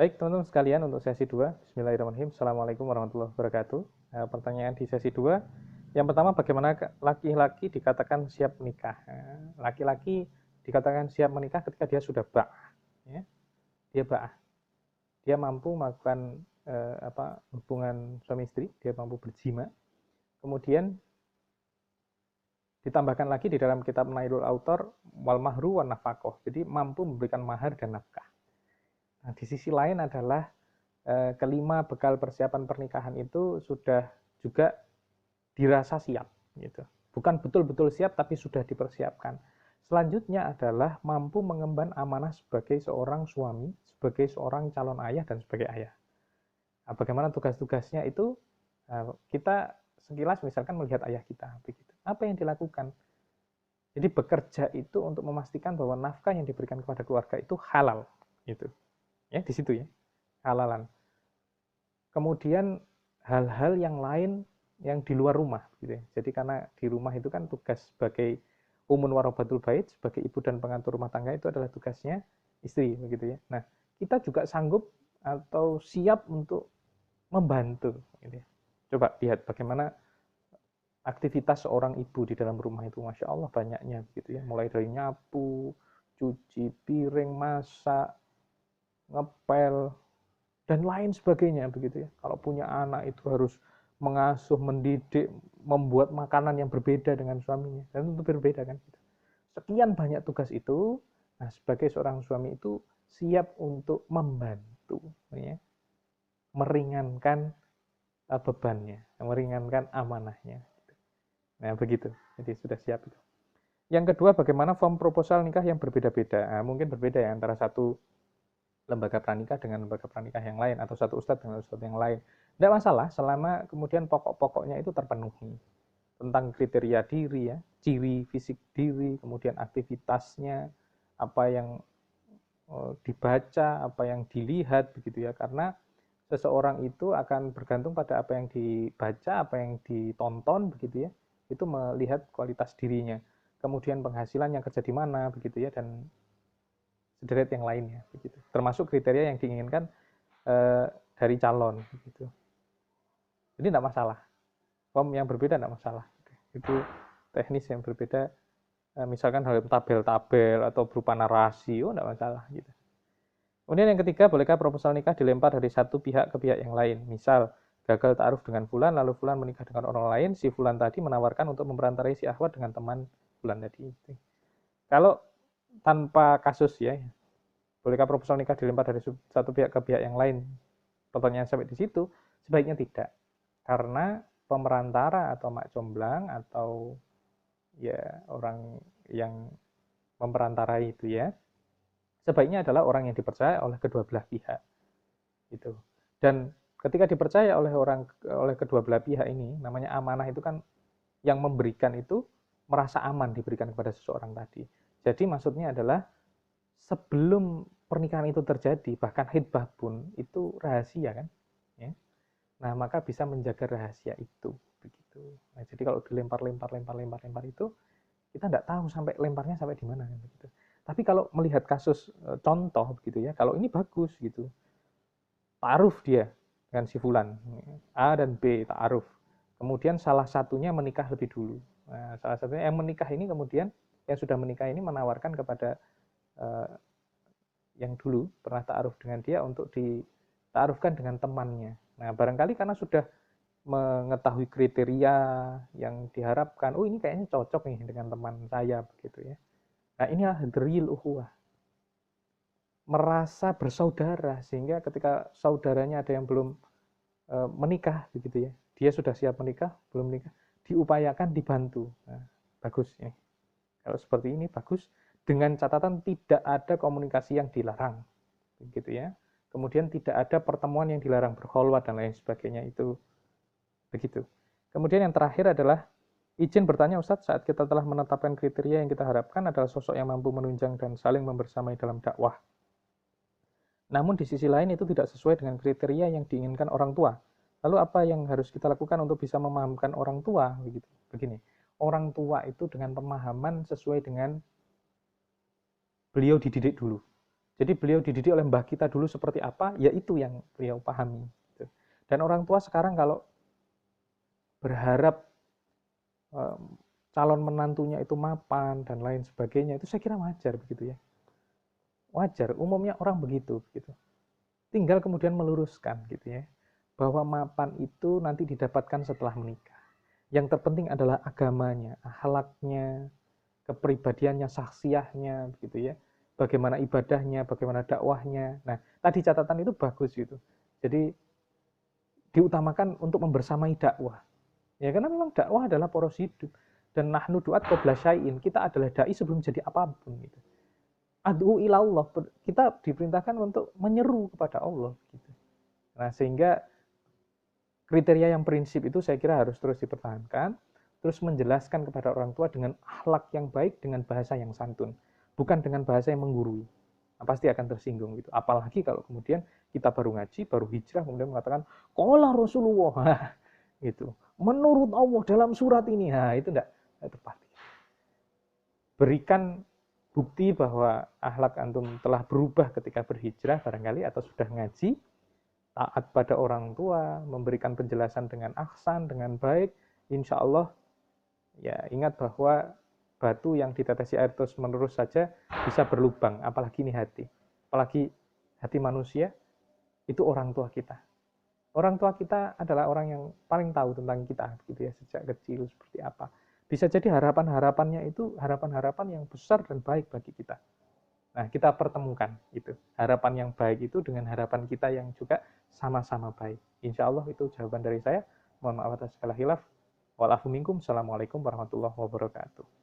Baik, teman-teman sekalian, untuk sesi 2, Bismillahirrahmanirrahim. Assalamualaikum warahmatullahi wabarakatuh. Pertanyaan di sesi 2, yang pertama, bagaimana laki-laki dikatakan siap menikah? Laki-laki dikatakan siap menikah ketika dia sudah ba'ah. Ya. Dia ba'ah. Dia mampu melakukan hubungan suami istri, dia mampu berjima. Kemudian ditambahkan lagi di dalam kitab Nailul Autor, wal mahru wan nafaqoh. Jadi mampu memberikan mahar dan nafkah. Nah, di sisi lain adalah kelima bekal persiapan pernikahan itu sudah juga dirasa siap gitu. Bukan betul-betul siap tapi sudah dipersiapkan. Selanjutnya adalah mampu mengemban amanah sebagai seorang suami, sebagai seorang calon ayah dan sebagai ayah. Nah, bagaimana tugas-tugasnya itu? Kita sekilas misalkan melihat ayah kita begitu. Apa yang dilakukan? Jadi bekerja itu untuk memastikan bahwa nafkah yang diberikan kepada keluarga itu halal gitu. Ya, di situ ya. Halalan. Kemudian hal-hal yang lain yang di luar rumah gitu ya. Jadi karena di rumah itu kan tugas sebagai umun warobatul bait, sebagai ibu dan pengatur rumah tangga itu adalah tugasnya istri begitu ya. Nah, kita juga sanggup atau siap untuk membantu gitu ya. Coba lihat bagaimana aktivitas seorang ibu di dalam rumah itu, Masya Allah banyaknya gitu ya. Mulai dari nyapu, cuci piring, masak, ngepel, dan lain sebagainya begitu ya. Kalau punya anak itu harus mengasuh, mendidik, membuat makanan yang berbeda dengan suaminya, dan itu berbeda kan. Sekian banyak tugas itu, nah sebagai seorang suami itu siap untuk membantu, ya, meringankan bebannya, meringankan amanahnya. Nah begitu, jadi sudah siap itu. Yang kedua, bagaimana form proposal nikah yang berbeda-beda. Nah, mungkin berbeda ya antara satu lembaga pranikah dengan lembaga pranikah yang lain, atau satu ustadz dengan ustadz yang lain. Tidak masalah selama kemudian pokok-pokoknya itu terpenuhi. Tentang kriteria diri ya, ciri fisik diri, kemudian aktivitasnya, apa yang dibaca, apa yang dilihat begitu ya. Karena seseorang itu akan bergantung pada apa yang dibaca, apa yang ditonton begitu ya. Itu melihat kualitas dirinya. Kemudian penghasilan yang kerja di mana begitu ya, dan sederet yang lainnya begitu. Termasuk kriteria yang diinginkan dari calon begitu. Jadi tidak masalah. Form yang berbeda tidak masalah. Itu teknis yang berbeda. Misalkan dalam tabel-tabel atau berupa narasi, tidak masalah gitu. Kemudian yang ketiga, bolehkah proposal nikah dilempar dari satu pihak ke pihak yang lain? Misal, gagal ta'aruf dengan fulan, lalu fulan menikah dengan orang lain, si fulan tadi menawarkan untuk memperantarai si akhwat dengan teman fulan tadi. Kalau tanpa kasus ya, bolehkah proposal nikah dilempar dari satu pihak ke pihak yang lain? Pertanyaan sampai di situ, sebaiknya tidak. Karena pemerantara atau mak comblang atau ya orang yang memperantarai itu ya, sebaiknya adalah orang yang dipercaya oleh kedua belah pihak. Gitu. Dan ketika dipercaya oleh kedua belah pihak ini, namanya amanah itu kan yang memberikan itu merasa aman diberikan kepada seseorang tadi. Jadi maksudnya adalah sebelum pernikahan itu terjadi, bahkan khitbah pun itu rahasia kan, ya. Nah maka bisa menjaga rahasia itu, begitu. Nah jadi kalau dilempar itu, kita tidak tahu sampai lemparnya sampai di mana, begitu. Tapi kalau melihat kasus contoh, begitu ya, kalau ini bagus gitu, ta'aruf dia dengan si fulan, A dan B ta'aruf. Kemudian salah satunya menikah lebih dulu. Nah, salah satunya yang menikah ini kemudian yang sudah menikah ini menawarkan kepada yang dulu pernah ta'aruf dengan dia untuk dita'arufkan dengan temannya. Nah, barangkali karena sudah mengetahui kriteria yang diharapkan, oh ini kayaknya cocok nih dengan teman saya begitu ya. Nah, inilah the real ukhuwah. Merasa bersaudara sehingga ketika saudaranya ada yang belum menikah begitu ya, dia sudah siap menikah, belum menikah, diupayakan dibantu. Nah, bagus ya. Kalau seperti ini bagus, dengan catatan tidak ada komunikasi yang dilarang, begitu ya. Kemudian tidak ada pertemuan yang dilarang, berkholwat dan lain sebagainya, itu begitu. Kemudian yang terakhir adalah izin bertanya Ustadz, saat kita telah menetapkan kriteria yang kita harapkan adalah sosok yang mampu menunjang dan saling membersamai dalam dakwah. Namun di sisi lain itu tidak sesuai dengan kriteria yang diinginkan orang tua. Lalu apa yang harus kita lakukan untuk bisa memahamkan orang tua? Begitu. Begini, orang tua itu dengan pemahaman sesuai dengan beliau dididik dulu. Jadi beliau dididik oleh mbah kita dulu seperti apa, ya itu yang beliau pahami. Gitu. Dan orang tua sekarang kalau berharap calon menantunya itu mapan dan lain sebagainya, itu saya kira wajar begitu ya. Wajar, umumnya orang begitu. Gitu. Tinggal kemudian meluruskan gitu ya, bahwa mapan itu nanti didapatkan setelah menikah. Yang terpenting adalah agamanya, akhlaknya, kepribadiannya, saksiahnya, begitu ya. Bagaimana ibadahnya, bagaimana dakwahnya. Nah, tadi catatan itu bagus gitu. Jadi diutamakan untuk membersamai dakwah. Ya karena memang dakwah adalah poros hidup. Dan nahnu duat qabla syai'in. Kita adalah dai sebelum jadi apapun gitu. Ad'u ilallah, kita diperintahkan untuk menyeru kepada Allah gitu. Nah, sehingga kriteria yang prinsip itu saya kira harus terus dipertahankan, terus menjelaskan kepada orang tua dengan akhlak yang baik, dengan bahasa yang santun, bukan dengan bahasa yang menggurui. Nah, pasti akan tersinggung gitu. Apalagi kalau kemudian kita baru ngaji, baru hijrah, kemudian mengatakan, qala Rasulullah, gitu. Menurut Allah dalam surat ini, nah itu enggak tepat. Berikan bukti bahwa akhlak antum telah berubah ketika berhijrah barangkali, atau sudah ngaji, taat pada orang tua, memberikan penjelasan dengan ahsan, dengan baik, insya Allah ya ingat bahwa batu yang ditetesi air terus menerus saja bisa berlubang, apalagi ini hati. Apalagi hati manusia, itu orang tua kita. Orang tua kita adalah orang yang paling tahu tentang kita gitu ya, sejak kecil seperti apa. Bisa jadi harapan-harapannya itu harapan-harapan yang besar dan baik bagi kita. Nah, kita pertemukan itu. Harapan yang baik itu dengan harapan kita yang juga sama-sama baik. Insya Allah itu jawaban dari saya. Mohon maaf atas segala hilaf. Walafu minkum. Assalamualaikum warahmatullahi wabarakatuh.